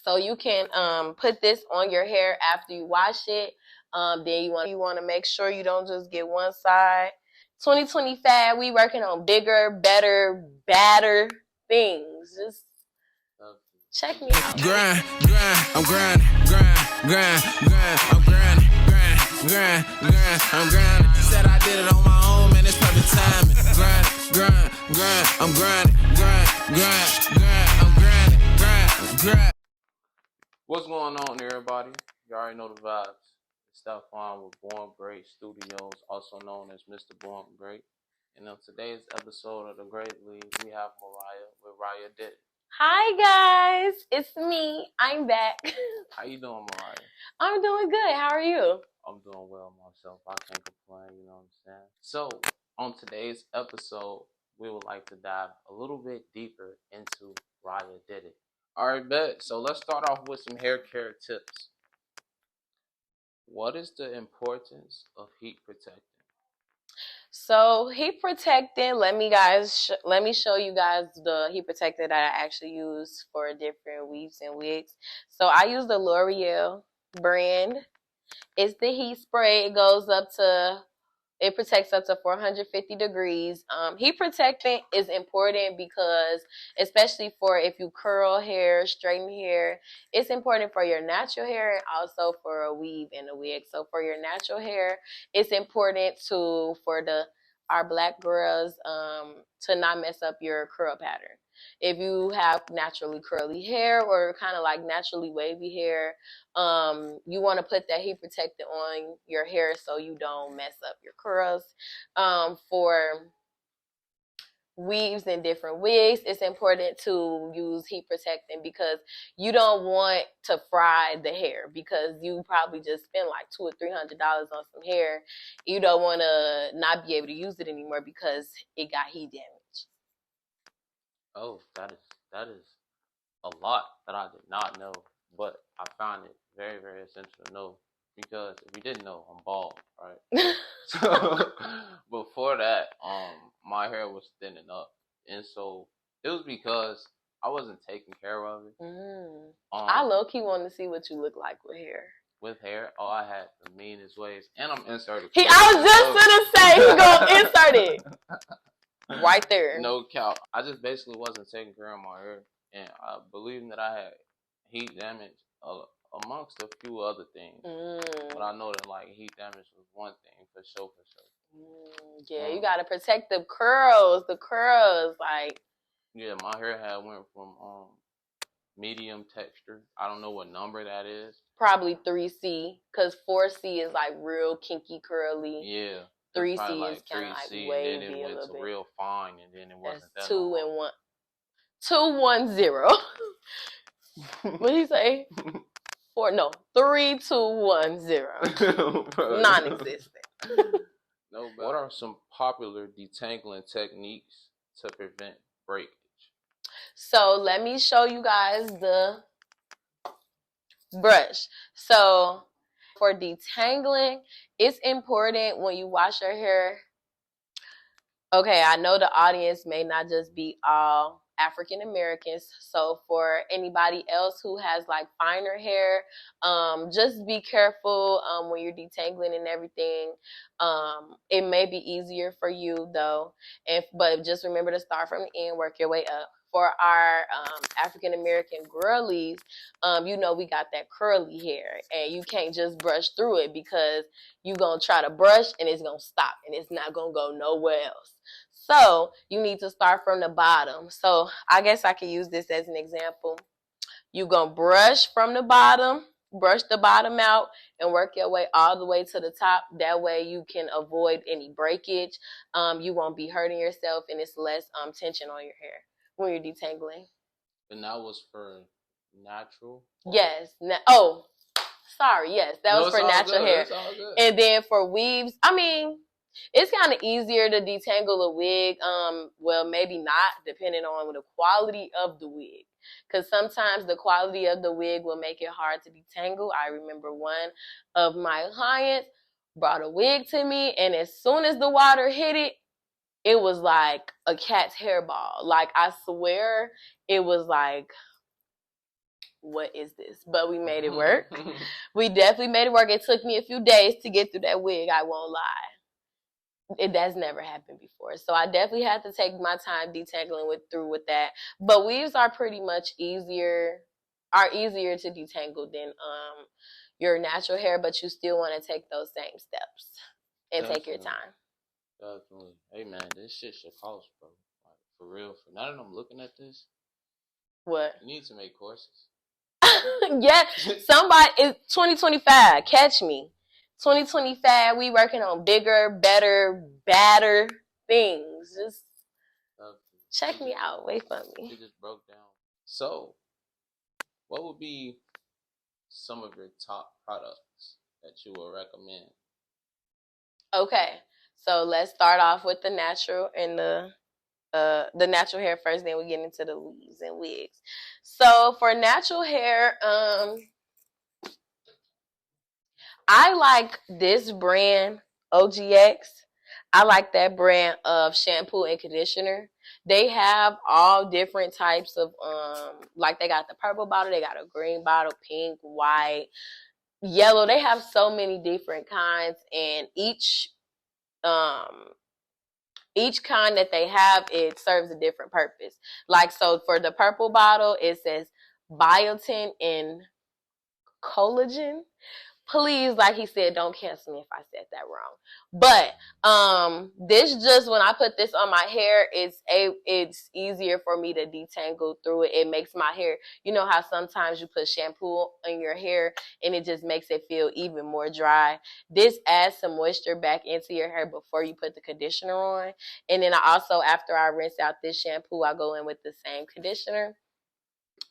So you can put this on your hair after you wash it. Then you want to make sure you don't just get one side. 2020 fad, we working on bigger, better, badder things. Just check me out. Grind, I'm grinding, grind, I'm grinding, grind, I'm grinding. Said I did it on my own, man, it's perfect timing. Grind, I'm grinding, I'm grinding, What's going on, everybody? You already know the vibes. It's Stephon with Born Great Studios, also known as Mr. Born Great. And on today's episode of The Great League, we have Riah with Riah Did It. Hi guys, it's me. I'm back. How you doing, Riah? I'm doing good. How are you? I'm doing well myself. I can't complain, you know what I'm saying? So, on today's episode, we would like to dive a little bit deeper into Riah Did It. Alright, bet. So let's start off with some hair care tips. What is the importance of heat protecting? So heat protectant, let me show you guys the heat protectant that I actually use for different weaves and wigs. So I use the L'Oreal brand. It's the heat spray. It protects up to 450 degrees. Heat protectant is important because, especially for if you curl hair, straighten hair, it's important for your natural hair and also for a weave and a wig. So for your natural hair, it's important for our black girls to not mess up your curl pattern. If you have naturally curly hair or kind of like naturally wavy hair, you want to put that heat protectant on your hair so you don't mess up your curls. For weaves and different wigs, it's important to use heat protectant because you don't want to fry the hair, because you probably just spend like $200 or $300 on some hair. You don't want to not be able to use it anymore because it got heat damage. Oh, that is a lot that I did not know, but I found it very, very essential to know, because if you didn't know, I'm bald, right? So before that, my hair was thinning up, and so it was because I wasn't taking care of it. I low-key want to see what you look like with hair. With hair, I had the meanest waves, and I'm inserted. I was just gonna say he's gonna insert it right there. No cap. I just basically wasn't taking care of my hair, and I believed that I had heat damage amongst a few other things. But I know that like heat damage was one thing for sure. Yeah, you gotta protect the curls. Like, yeah, my hair went from medium texture. I don't know what number that is. Probably 3C, because 4C is like real kinky curly. Yeah. 3C is kind of like wavy, and then it went to real fine, and then it wasn't that's that 210. What did he say? 3210. Non-existent. No, what are some popular detangling techniques to prevent breakage? So let me show you guys the brush. So for detangling, it's important when you wash your hair. Okay, I know the audience may not just be all African Americans, so for anybody else who has like finer hair, just be careful when you're detangling and everything. It may be easier for you though, but just remember to start from the end, work your way up. For our African American girlies, we got that curly hair, and you can't just brush through it, because you're gonna try to brush and it's gonna stop and it's not gonna go nowhere else. So you need to start from the bottom. So I guess I can use this as an example. You're gonna brush from the bottom, brush the bottom out, and work your way all the way to the top. That way you can avoid any breakage. You won't be hurting yourself, and it's less tension on your hair when you're detangling. And that was for natural? Yes. Yes, that was for natural hair. And then for weaves, I mean, it's kind of easier to detangle a wig. Well, maybe not, depending on the quality of the wig. Because sometimes the quality of the wig will make it hard to detangle. I remember one of my clients brought a wig to me, and as soon as the water hit it, it was like a cat's hairball. Like, I swear, it was like what is this? But we made it work. We definitely made it work. It took me a few days to get through that wig, I won't lie. It has never happened before. So I definitely had to take my time detangling through with that. But weaves are pretty much easier to detangle than your natural hair, but you still want to take those same steps and Definitely. take your time. Definitely. Hey man, this shit should cost, bro. Like for real. For now that I'm looking at this, What? you need to make courses. Yeah, somebody is 2025. Catch me. 2025. We working on bigger, better, badder things. Just check me out. Wait for me. She just broke down. So, what would be some of your top products that you would recommend? Okay, so let's start off with the natural and the natural hair first. Then we get into the weaves and wigs. So for natural hair, I like this brand, OGX. I like that brand of shampoo and conditioner. They have all different types of like they got the purple bottle, they got a green bottle, pink, white, yellow. They have so many different kinds, and each kind that they have, it serves a different purpose. Like, so for the purple bottle, it says biotin and collagen. Please, like he said, don't cancel me if I said that wrong. But this, just when I put this on my hair, it's easier for me to detangle through it. It makes my hair, you know how sometimes you put shampoo in your hair and it just makes it feel even more dry. This adds some moisture back into your hair before you put the conditioner on. And then I also, after I rinse out this shampoo, I go in with the same conditioner,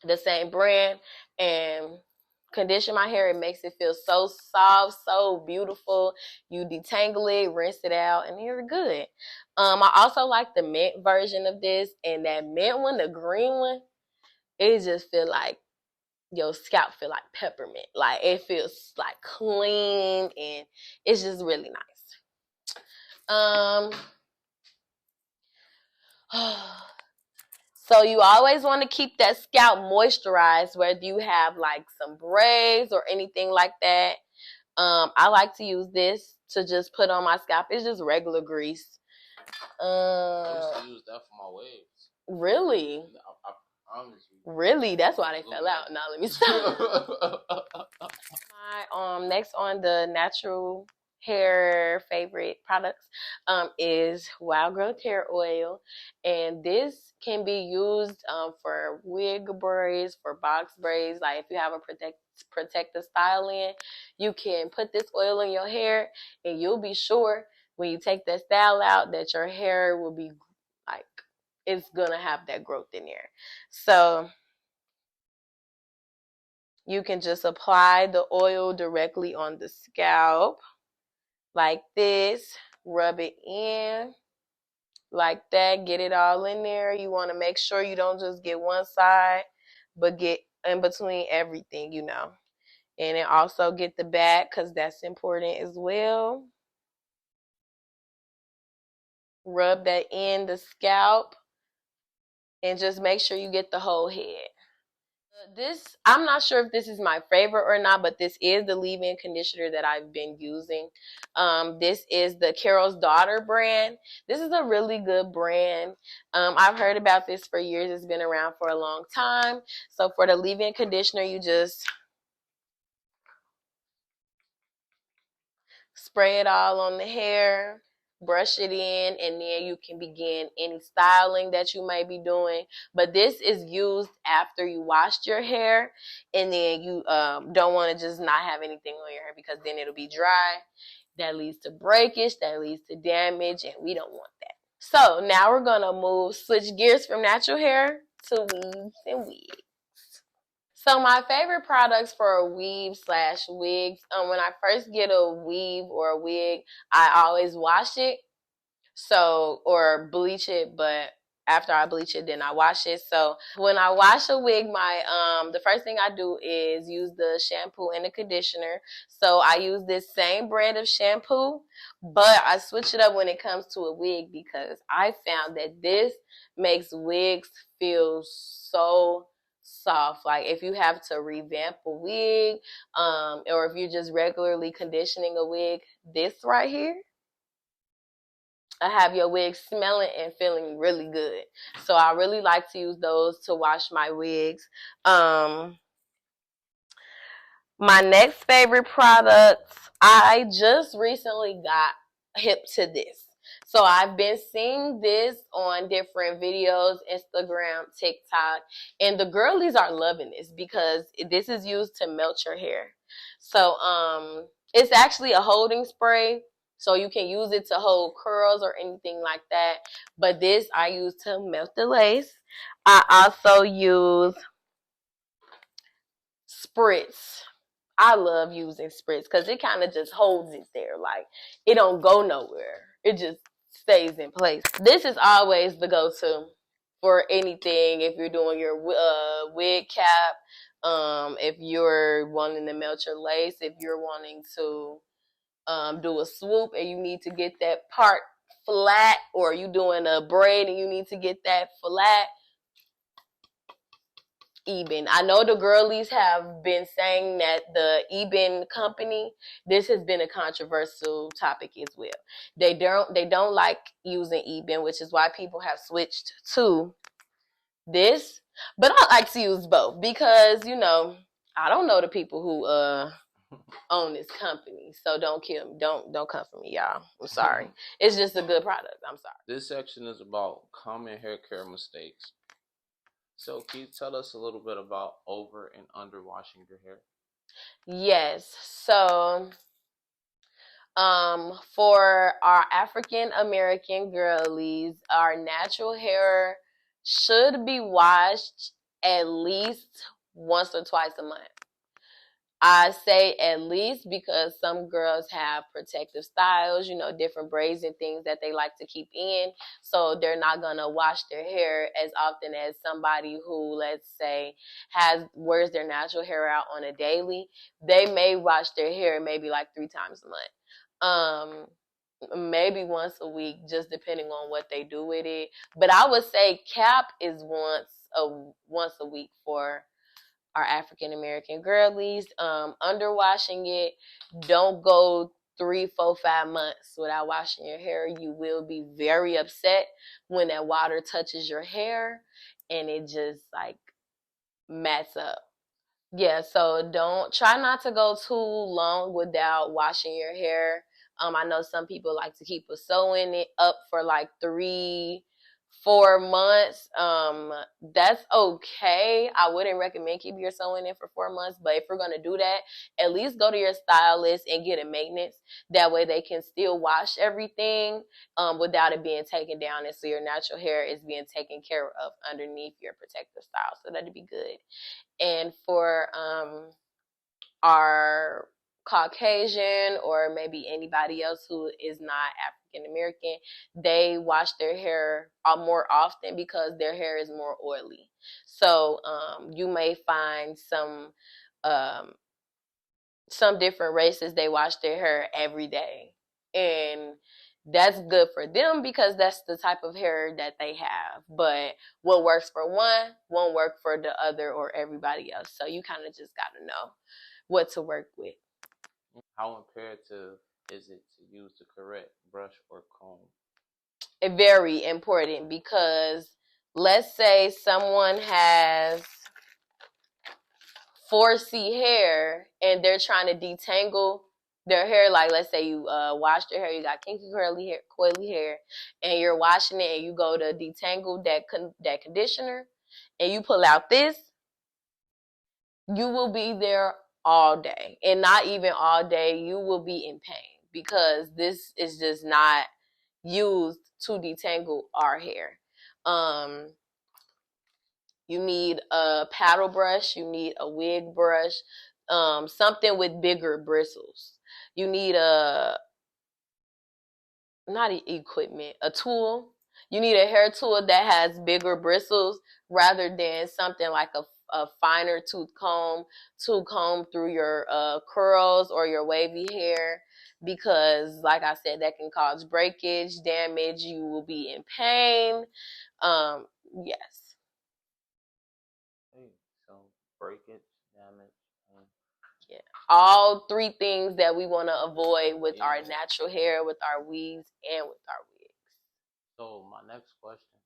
the same brand, and condition my hair. It makes it feel so soft, so beautiful. You detangle it, rinse it out, and you're good. I also like the mint version of this, and that mint one, the green one, it just feel like your scalp feel like peppermint. Like, it feels like clean, and it's just really nice. So you always want to keep that scalp moisturized, whether you have like some braids or anything like that. I like to use this to just put on my scalp. It's just regular grease. I used to use that for my waves. Really? I promise you. Really? That's why they fell out. Now let me stop. My next on the natural hair favorite products is Wild Growth Hair Oil, and this can be used for wig braids, for box braids. Like if you have a protective style in, you can put this oil in your hair, and you'll be sure when you take that style out that your hair will be like, it's gonna have that growth in there. So you can just apply the oil directly on the scalp like this, rub it in like that, get it all in there. You want to make sure you don't just get one side, but get in between everything, you know. And then also get the back, because that's important as well. Rub that in the scalp and just make sure you get the whole head. This, I'm not sure if this is my favorite or not, but this is the leave-in conditioner that I've been using. This is the Carol's Daughter brand. This is a really good brand. I've heard about this for years. It's been around for a long time. So for the leave-in conditioner, you just spray it all on the hair, brush it in, and then you can begin any styling that you may be doing. But this is used after you washed your hair, and then you don't want to just not have anything on your hair, because then it'll be dry. That leads to breakage, that leads to damage, and we don't want that. So now we're gonna switch gears from natural hair to weaves and wigs. So my favorite products for weave/wigs, when I first get a weave or a wig, I always wash it, or bleach it, but after I bleach it, then I wash it. So when I wash a wig, the first thing I do is use the shampoo and the conditioner. So I use this same brand of shampoo, but I switch it up when it comes to a wig, because I found that this makes wigs feel so soft. Like if you have to revamp a wig, or if you're just regularly conditioning a wig, this right here, I have your wig smelling and feeling really good. So I really like to use those to wash my wigs. My next favorite products, I just recently got hip to this. So I've been seeing this on different videos, Instagram, TikTok, and the girlies are loving this because this is used to melt your hair. So it's actually a holding spray. So you can use it to hold curls or anything like that. But this I use to melt the lace. I also use spritz. I love using spritz because it kind of just holds it there. Like it don't go nowhere. It just stays in place. This is always the go-to for anything. If you're doing your wig cap, if you're wanting to melt your lace, if you're wanting to do a swoop and you need to get that part flat, or you doing a braid and you need to get that flat, Eben. I know the girlies have been saying that the Eben company, this has been a controversial topic as well. They don't like using Eben, which is why people have switched to this. But I like to use both because, I don't know the people who own this company. So don't kill me. Don't come for me, y'all. I'm sorry. It's just a good product. I'm sorry. This section is about common hair care mistakes. So can you tell us a little bit about over and under washing your hair? Yes. So for our African American girlies, our natural hair should be washed at least once or twice a month. I say at least because some girls have protective styles, different braids and things that they like to keep in. So they're not going to wash their hair as often as somebody who, let's say, wears their natural hair out on a daily. They may wash their hair maybe like 3 times a month. Maybe once a week, just depending on what they do with it. But I would say cap is once a week for our African American girlies. Underwashing it, don't go 3, 4, 5 months without washing your hair. You will be very upset when that water touches your hair and it just like mats up. Yeah, so try not to go too long without washing your hair. I know some people like to keep a sewing it up for like 3, 4 months. That's okay. I wouldn't recommend keeping your sewing in for 4 months, but if you're gonna do that, at least go to your stylist and get a maintenance. That way they can still wash everything without it being taken down, and so your natural hair is being taken care of underneath your protective style. So that'd be good. And for our Caucasian or maybe anybody else who is not African American, they wash their hair more often because their hair is more oily. So you may find some different races, they wash their hair every day, and that's good for them because that's the type of hair that they have. But what works for one won't work for the other or everybody else. So you kind of just got to know what to work with. How imperative is it to use the correct brush or comb? Very important because let's say someone has 4C hair and they're trying to detangle their hair. Like let's say you washed your hair, you got kinky curly hair, coily hair, and you're washing it and you go to detangle that conditioner and you pull out this, you will be there all day. And not even all day, you will be in pain because this is just not used to detangle our hair. You need a paddle brush. You need a wig brush, something with bigger bristles. You need a tool. You need a hair tool that has bigger bristles rather than something like a finer tooth comb to comb through your curls or your wavy hair, because like I said, that can cause breakage, damage. You will be in pain. Yes. breakage, damage. Yeah. All three things that we want to avoid with our natural hair, with our weaves, and with our wigs. So my next question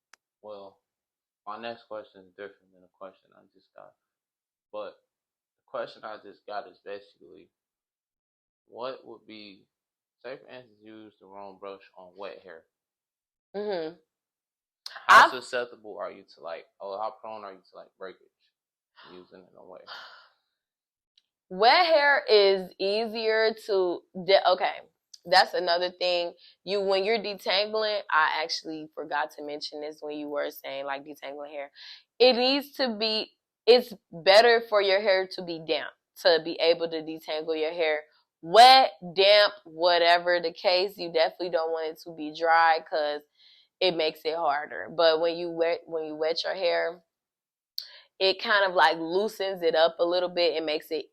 is different than the question I just got. But the question I just got is basically, what would be, say for instance, you use the wrong brush on wet hair. Mm-hmm. How susceptible are you to how prone are you to breakage using it on wet hair? Wet hair is easier to, okay, that's another thing. When you're detangling, I actually forgot to mention this when you were saying detangling hair. It's better for your hair to be damp, to be able to detangle your hair. Wet, damp, whatever the case, you definitely don't want it to be dry because it makes it harder. But when you wet your hair, it kind of loosens it up a little bit and makes it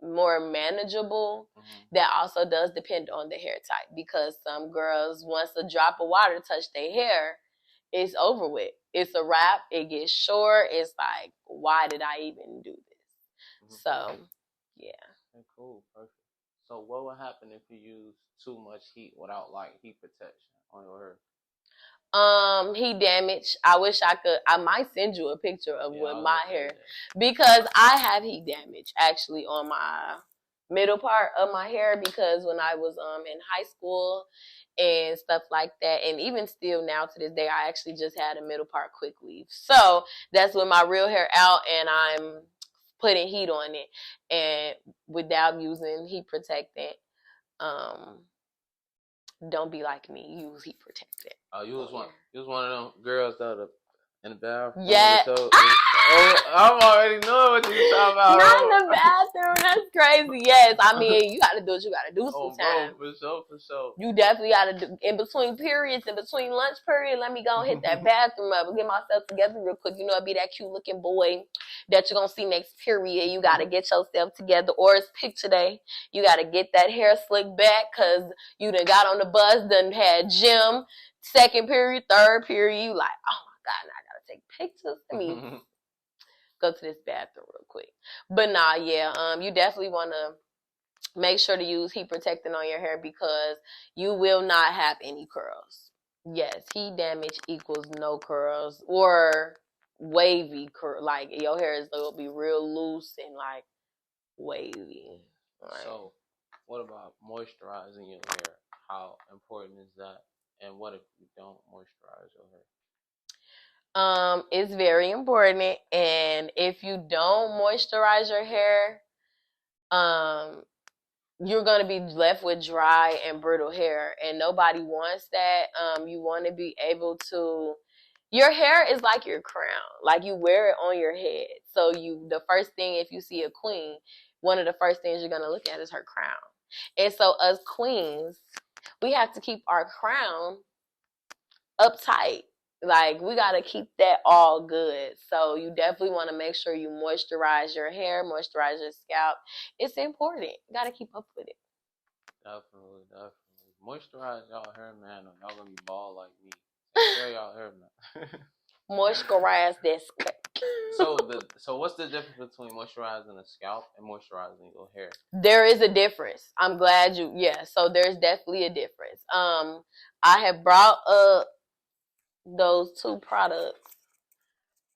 more manageable. Mm-hmm. That also does depend on the hair type, because some girls, once a drop of water touch their hair, it's over with. It's a wrap. It gets short. It's like, why did I even do this? Mm-hmm. So, yeah. Okay, cool, perfect. So what would happen if you use too much heat without heat protection on your hair? Heat damage. I might send you a picture of what my hair, because I have heat damage actually on my middle part of my hair, because when I was in high school and stuff like that, and even still now to this day, I actually just had a middle part quick weave. So that's with my real hair out and I'm putting heat on it, and without using heat protectant. Don't be like me. Use heat protectant. Oh, you was one of them girls that are in the bathroom. Yeah. I'm already knowing what you're talking about. Not in the bathroom. That's crazy. Yes, I mean, you gotta do what you gotta do sometimes. Bro, for sure. You definitely gotta do in between periods, in between lunch period. Let me go and hit that bathroom up and get myself together real quick. It'd be that cute looking boy that you're gonna see next period. You gotta get yourself together, or it's picture day. You gotta get that hair slicked back because you done got on the bus, done had gym, second period, third period. You like, oh my God, now I gotta take pictures. Let me go to this bathroom real quick. But nah, yeah, you definitely want to make sure to use heat protectant on your hair, because you will not have any curls. Yes, heat damage equals no curls or wavy curl. Your hair will be real loose and wavy. Right? So, what about moisturizing your hair? How important is that? And what if you don't moisturize your hair? It's very important, and if you don't moisturize your hair, you're going to be left with dry and brittle hair, and nobody wants that. You want to be able to, your hair is like your crown, you wear it on your head. So the first thing, if you see a queen, one of the first things you're going to look at is her crown. And so us queens, we have to keep our crown uptight. We got to keep that all good. So you definitely want to make sure you moisturize your hair, moisturize your scalp. It's important. You got to keep up with it. Definitely. Moisturize y'all hair, man, or y'all going to be bald like me. Take care of y'all hair, man. Moisturize this. So what's the difference between moisturizing the scalp and moisturizing your hair? There is a difference. I'm glad so there's definitely a difference. I have brought up those two products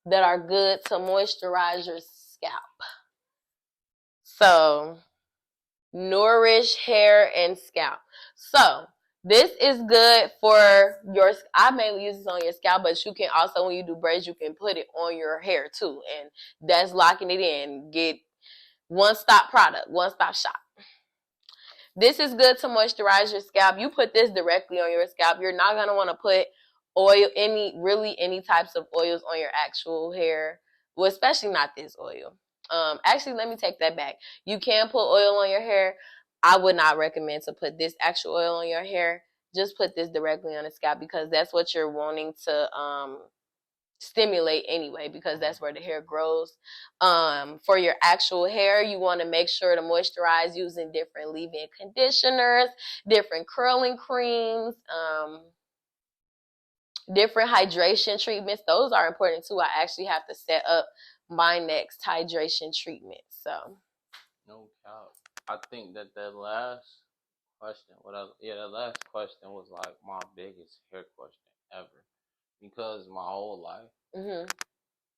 that are good to moisturize your scalp. So, Nourish Hair and Scalp. So, this is good for I mainly use this on your scalp, but you can also, when you do braids, you can put it on your hair too. And that's locking it in. Get one-stop product, one-stop shop. This is good to moisturize your scalp. You put this directly on your scalp. You're not going to want to put oil, any types of oils on your actual hair. Well, especially not this oil. Actually, let me take that back. You can put oil on your hair. I would not recommend to put this actual oil on your hair. Just put this directly on the scalp, because that's what you're wanting to stimulate anyway, because that's where the hair grows. For your actual hair, you want to make sure to moisturize using different leave-in conditioners, different curling creams, different hydration treatments. Those are important too. I actually have to set up my next hydration treatment. So No doubt. I think that last question, that last question was like my biggest hair question ever, because my whole life,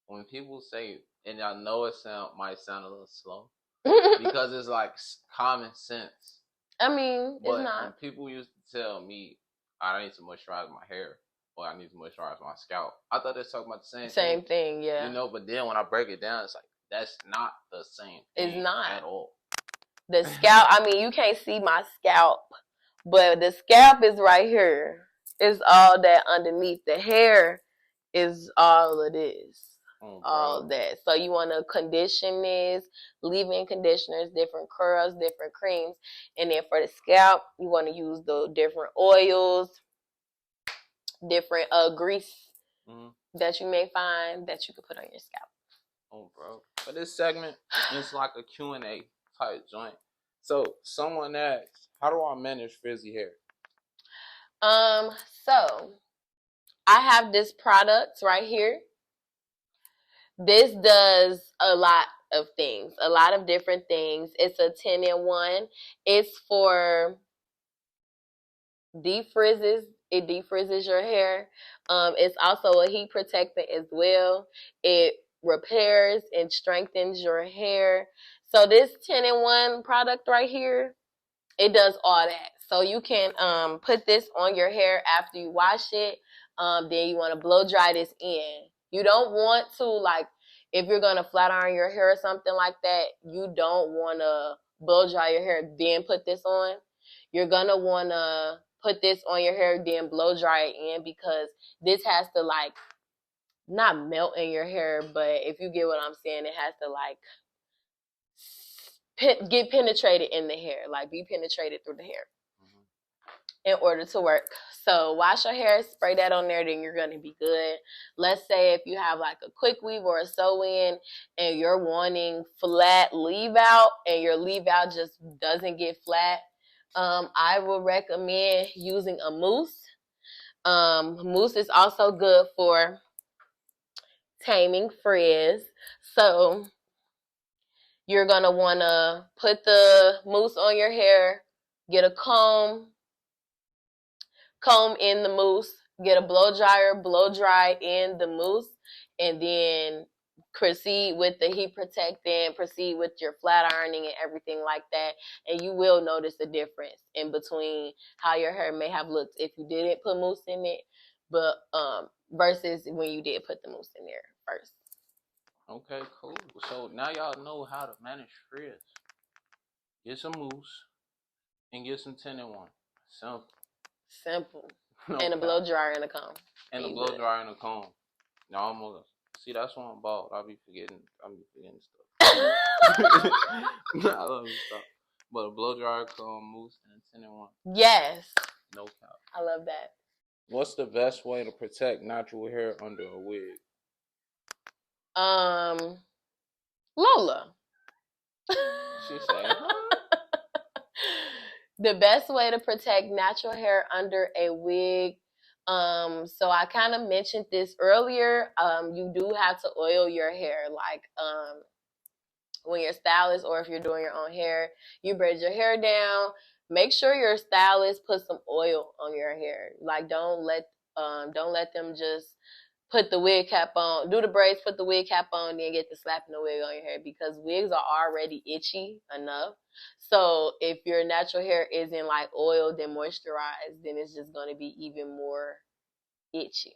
when people say, and I know might sound a little slow, because it's like common sense. I mean, but it's not. When people used to tell me I need to moisturize my hair or I need to moisturize my scalp, I thought they were talking about the same thing, yeah. You know, but then when I break it down, it's like that's not the same thing. It's not at all. The scalp, I mean, you can't see my scalp, but the scalp is right here. It's all that underneath. The hair is all it is. All that. So you want to condition this, leave-in conditioners, different curls, different creams. And then for the scalp, you want to use the different oils, different grease that you may find that you can put on your scalp. Oh, bro. For this segment, it's like a Q&A type joint. So someone asks, how do I manage frizzy hair? So I have this product right here. This does a lot of things, a lot of different things. It's a 10-in-1. It's for defrizzes. It defrizzes your hair. It's also a heat protectant as well. It repairs and strengthens your hair. So this 10-in-1 product right here, it does all that. So you can put this on your hair after you wash it. Then you want to blow dry this in. You don't want to, like, if you're going to flat iron your hair or something like that, you don't want to blow dry your hair, then put this on. You're going to want to put this on your hair, then blow dry it in, because this has to, like, not melt in your hair, but if you get what I'm saying, it has to, like, get penetrated in the hair, like be penetrated through the hair in order to work. So wash your hair, spray that on there, then you're going to be good. Let's say if you have like a quick weave or a sew-in and you're wanting flat leave out and your leave out just doesn't get flat, I would recommend using a mousse. Mousse is also good for taming frizz. So you're going to want to put the mousse on your hair, get a comb in the mousse, get a blow dryer, blow dry in the mousse, and then proceed with the heat protectant, proceed with your flat ironing and everything like that. And you will notice a difference in between how your hair may have looked if you didn't put mousse in it, but versus when you did put the mousse in there first. Okay, cool. So now y'all know how to manage frizz. Get some mousse and get some 10-in-1. Simple. No and a blow dryer and a comb. And a blow dryer and a comb. Now I'm gonna see, that's why I'm bald. I'll be forgetting stuff. I love stuff. But a blow dryer, comb, mousse, and a 10-in-1. Yes. No cap. I love that. What's the best way to protect natural hair under a wig? Lola. She said, the best way to protect natural hair under a wig. So I kind of mentioned this earlier. You do have to oil your hair, like when you're stylist or if you're doing your own hair, you braid your hair down. Make sure your stylist puts some oil on your hair. Like don't let them just put the wig cap on, do the braids, put the wig cap on, then get the slapping the wig on your hair, because wigs are already itchy enough. So if your natural hair isn't like oiled and moisturized, then it's just going to be even more itchy.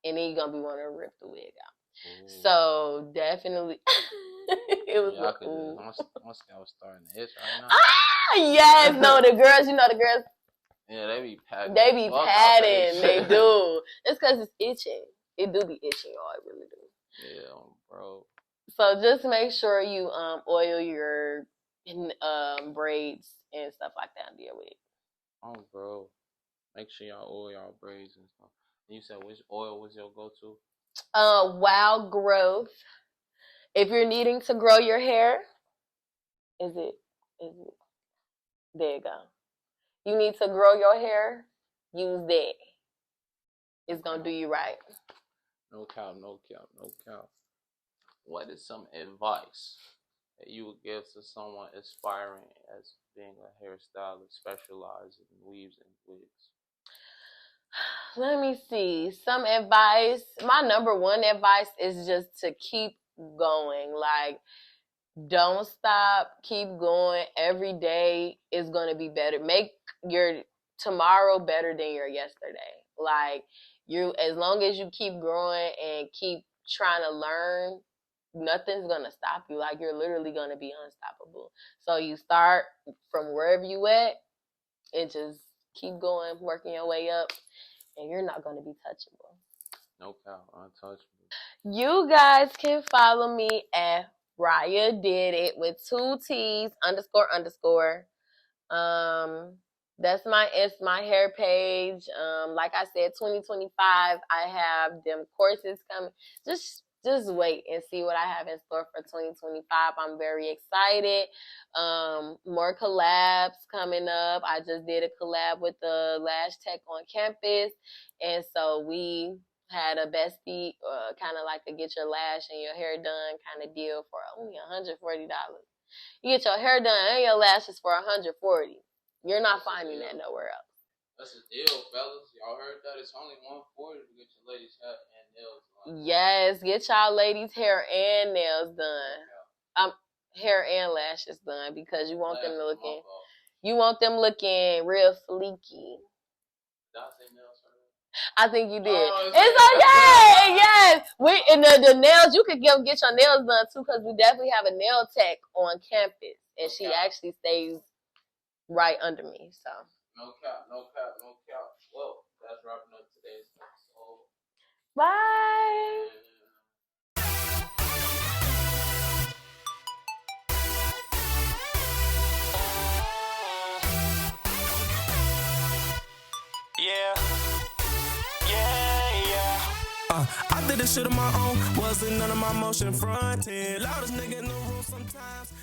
And then you're going to be wanting to rip the wig out. Ooh. So definitely, it was my scalp was starting to itch right now. Yes, no, the girls, yeah, they be patting. They do. It's because it's itching. It do be itching, y'all. It really do. Yeah, bro. So just make sure you oil your braids and stuff like that under your wig. Oh, bro. Make sure y'all oil y'all braids and stuff. And you said which oil was your go-to? Wild Growth. If you're needing to grow your hair, is it? There you go. You need to grow your hair, use that. It's gonna do you right. No cap. what is some advice that you would give to someone aspiring as being a hairstylist specializing in weaves and wigs? Let me see. Some advice. My number one advice is just to keep going. Like, don't stop. Keep going. Every day is going to be better. Make your tomorrow better than your yesterday. Like, as long as you keep growing and keep trying to learn, nothing's going to stop you. Like, you're literally going to be unstoppable. So you start from wherever you at and just keep going, working your way up, and you're not going to be touchable. No doubt, untouchable. You guys can follow me at Riah Did It with 2 T's __. That's my hair page. Like I said, 2025, I have them courses coming. Just wait and see what I have in store for 2025. I'm very excited. More collabs coming up. I just did a collab with the Lash Tech on campus, and so we had a bestie, kind of like to get your lash and your hair done kind of deal for only $140. You get your hair done and your lashes for $140. You're not finding that nowhere else. That's a deal, fellas. Y'all heard that? It's only $140 to get your ladies' hair and nails done. Yes, get y'all ladies' hair and nails done. Hair and lashes done, because you want them looking real fleeky. Did I say nails? I think you did. Oh, it's okay. Yes. And the nails, you could get your nails done too, because we definitely have a nail tech on campus, and she actually stays right under me. So no cap. Well, that's wrapping up today's episode. Bye. I did this shit on my own, wasn't none of my motion fronting. Loudest nigga in the room sometimes.